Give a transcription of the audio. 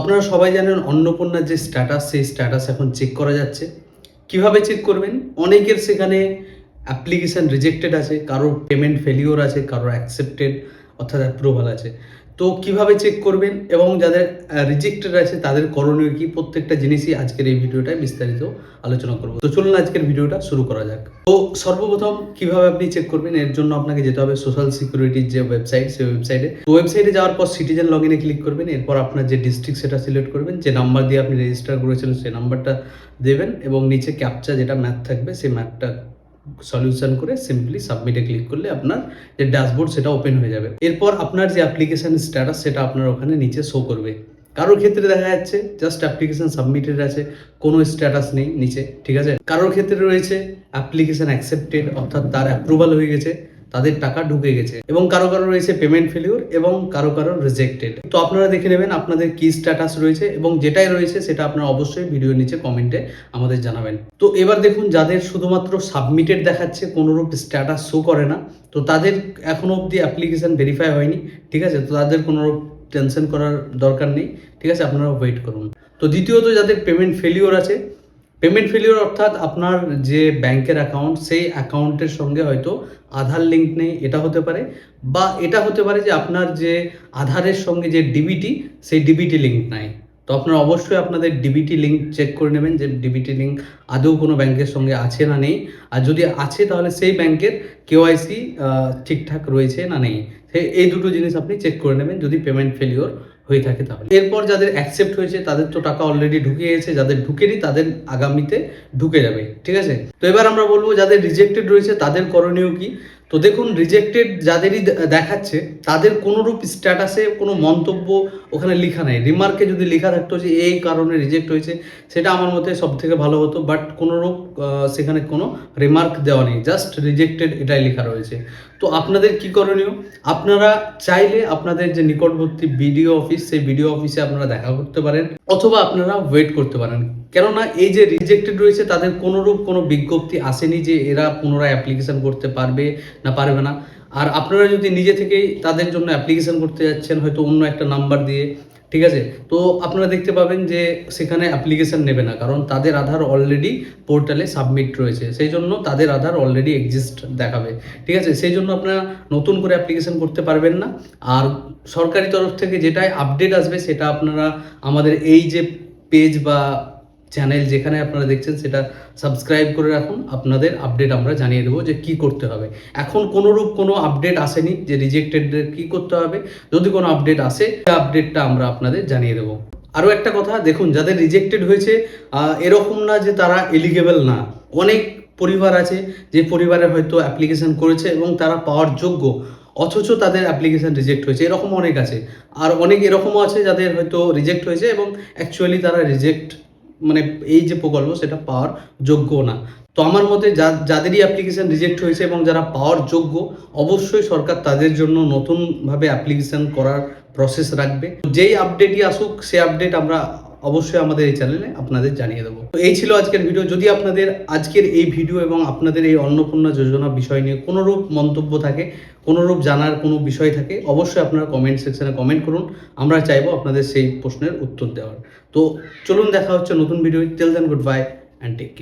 আপনারা সবাই জানেন অন্নপূর্ণার যে স্ট্যাটাস, সেই স্ট্যাটাস এখন চেক করা যাচ্ছে। কিভাবে চেক করবেন? অনেকের সেখানে অ্যাপ্লিকেশন রিজেক্টেড আছে, কারোর পেমেন্ট ফেলিওর আছে, কারোর অ্যাকসেপ্টেড অর্থাৎ অ্যাপ্রুভাল আছে। তো কিভাবে চেক করবেন এবং যাদের রিজেক্টেড আছে তাদের করণীয় কি, প্রত্যেকটা জিনিসই আজকের এই ভিডিওটায় বিস্তারিত আলোচনা করব। তো চলুন আজকের ভিডিওটা শুরু করা যাক। তো সর্বপ্রথম কিভাবে আপনি চেক করবেন, এর জন্য আপনাকে যেতে হবে সোশ্যাল সিকিউরিটির যে ওয়েবসাইট, সেই ওয়েবসাইটে। তো ওয়েবসাইটে যাওয়ার পর সিটিজেন লগ ইনে ক্লিক করবেন। এরপর আপনার যে ডিস্ট্রিক্ট সেটা সিলেক্ট করবেন, যে নাম্বার দিয়ে আপনি রেজিস্টার করেছিলেন সেই নাম্বারটা দেবেন এবং নিচে ক্যাপচা যেটা ম্যাথ থাকবে সেই ম্যাথটা সলিউশন করে সিম্পলি সাবমিটে ক্লিক করলে আপনার যে ড্যাশবোর্ড সেটা ওপেন হয়ে যাবে। এরপর আপনার যে অ্যাপ্লিকেশন স্ট্যাটাস সেটা আপনার ওখানে নিচে শো করবে। কারোর ক্ষেত্রে দেখা যাচ্ছে জাস্ট অ্যাপ্লিকেশন সাবমিটেড আছে, কোনো স্ট্যাটাস নেই নিচে, ঠিক আছে। কারোর ক্ষেত্রে রয়েছে অ্যাপ্লিকেশন অ্যাকসেপ্টেড অর্থাৎ তার অ্যাপ্রুভাল হয়ে গেছে, তাদের টাকা ঢুকে গেছে, এবং কারো রয়েছে পেমেন্ট ফেলিওর এবং কারো রিজেক্টেড। তো আপনারা দেখে নেবেন আপনাদের কি স্ট্যাটাস রয়েছে এবং যেটাই রয়েছে সেটা আপনারা অবশ্যই ভিডিওর নিচে কমেন্টে আমাদের জানাবেন। তো এবার দেখুন, যাদের শুধুমাত্র সাবমিটেড দেখাচ্ছে, কোনোরূপ স্ট্যাটাস শো করে না, তো তাদের এখনো অবধি অ্যাপ্লিকেশন ভেরিফাই হয়নি, ঠিক আছে। তো তাদের কোনোরূপ টেনশন করার দরকার নেই, ঠিক আছে, আপনারা ওয়েট করুন। তো দ্বিতীয়ত, যাদের পেমেন্ট ফেলিওর আছে, পেমেন্ট ফেলিওর অর্থাৎ আপনার যে ব্যাংকের অ্যাকাউন্ট, সেই অ্যাকাউন্টের সঙ্গে হয়তো আধার লিঙ্ক নেই, এটা হতে পারে, বা এটা হতে পারে যে আপনার যে আধারের সঙ্গে যে ডিবিটি, সেই ডিবিটি লিঙ্ক নাই। তো আপনারা অবশ্যই আপনাদের ডিবিটি লিঙ্ক চেক করে নেবেন যে ডিবিটি লিঙ্ক আদৌ কোনো ব্যাংকের সঙ্গে আছে না নেই, আর যদি আছে তাহলে সেই ব্যাংকের কেওয়াইসি ঠিকঠাক রয়েছে না নেই। এই দুটো জিনিস আপনি চেক করে নেবেন যদি পেমেন্ট ফেলিওর হয়ে থাকে তাহলে। এরপর যাদের অ্যাকসেপ্ট হয়েছে তাদের তো টাকা অলরেডি ঢুকে গেছে, যাদের ঢুকেনি তাদের আগামীতে ঢুকে যাবে, ঠিক আছে। তো এবার আমরা বলবো যাদের রিজেক্টেড রয়েছে তাদের করণীয় কি। তো দেখুন, রিজেক্টেড যাদেরই দেখাচ্ছে তাদের কোনোরূপ স্ট্যাটাসে কোনো মন্তব্য ওখানে লেখা নেই। রিমার্কে যদি লেখা থাকতো যে এই কারণে রিজেক্ট হয়েছে, সেটা আমার মতে সব থেকে ভালো হতো, বাট কোনোরূপ সেখানে কোনো রিমার্ক দেওয়া নেই, জাস্ট রিজেক্টেড এটাই লেখা রয়েছে। তো আপনাদের কি করণীয়, আপনারা চাইলে আপনাদের যে নিকটবর্তী বিডিও অফিস, সেই বিডিও অফিসে আপনারা দেখা করতে পারেন, অথবা আপনারা ওয়েট করতে পারেন। কেননা এই যে রিজেক্টেড রয়েছে তাদের কোনোরূপ কোনো বিজ্ঞপ্তি আসেনি যে এরা পুনরায় অ্যাপ্লিকেশন করতে পারবে না পারবে না। আর আপনারা যদি নিজে থেকেই তাদের জন্য অ্যাপ্লিকেশন করতে যাচ্ছেন হয়তো অন্য একটা নাম্বার দিয়ে, ঠিক আছে, তো আপনারা দেখতে পাবেন যে সেখানে অ্যাপ্লিকেশন নেবে না, কারণ তাদের আধার অলরেডি পোর্টালে সাবমিট রয়েছে, সেই জন্য তাদের আধার অলরেডি এক্সিস্ট দেখাবে, ঠিক আছে। সেই জন্য আপনারা নতুন করে অ্যাপ্লিকেশন করতে পারবেন না। আর সরকারি তরফ থেকে যেটাই আপডেট আসবে সেটা আপনারা আমাদের এই যে পেজ বা চ্যানেল যেখানে আপনারা দেখছেন সেটা সাবস্ক্রাইব করে রাখুন, আপনাদের আপডেট আমরা জানিয়ে দেবো যে কি করতে হবে। এখন কোনোরূপ কোনো আপডেট আসেনি যে রিজেক্টেডদের কি করতে হবে, যদি কোনো আপডেট আসে সেই আপডেটটা আমরা আপনাদের জানিয়ে দেবো। আরও একটা কথা, দেখুন, যাদের রিজেক্টেড হয়েছে এরকম না যে তারা এলিগেবল না। অনেক পরিবার আছে যে পরিবারে হয়তো অ্যাপ্লিকেশন করেছে এবং তারা পাওয়ার যোগ্য, অথচ তাদের অ্যাপ্লিকেশন রিজেক্ট হয়েছে, এরকম অনেক আছে। আর অনেক এরকমও আছে যাদের হয়তো রিজেক্ট হয়েছে এবং অ্যাকচুয়ালি তারা রিজেক্ট মানে এই যে প্রকল্প সেটা পাওয়ার যোগ্য না। তো আমার মতে যাদেরই অ্যাপ্লিকেশন রিজেক্ট হয়েছে এবং যারা পাওয়ার যোগ্য, অবশ্যই সরকার তাদের জন্য নতুনভাবে অ্যাপ্লিকেশন করার প্রসেস রাখবে। যেই আপডেটই আসুক সেই আপডেট আমরা অবশ্যই আমাদের এই চ্যানেলে আপনাদের জানিয়ে দেবো। তো এই ছিল আজকের ভিডিও। যদি আপনাদের আজকের এই ভিডিও এবং আপনাদের এই অন্নপূর্ণা যোজনা বিষয় নিয়ে কোনোরূপ মন্তব্য থাকে, কোনোরূপ জানার কোনো বিষয় থাকে, অবশ্যই আপনারা কমেন্ট সেকশনে কমেন্ট করুন, আমরা চাইবো আপনাদের সেই প্রশ্নের উত্তর দেওয়ার। তো চলুন, দেখা হচ্ছে নতুন video. Till then, good bye and take care.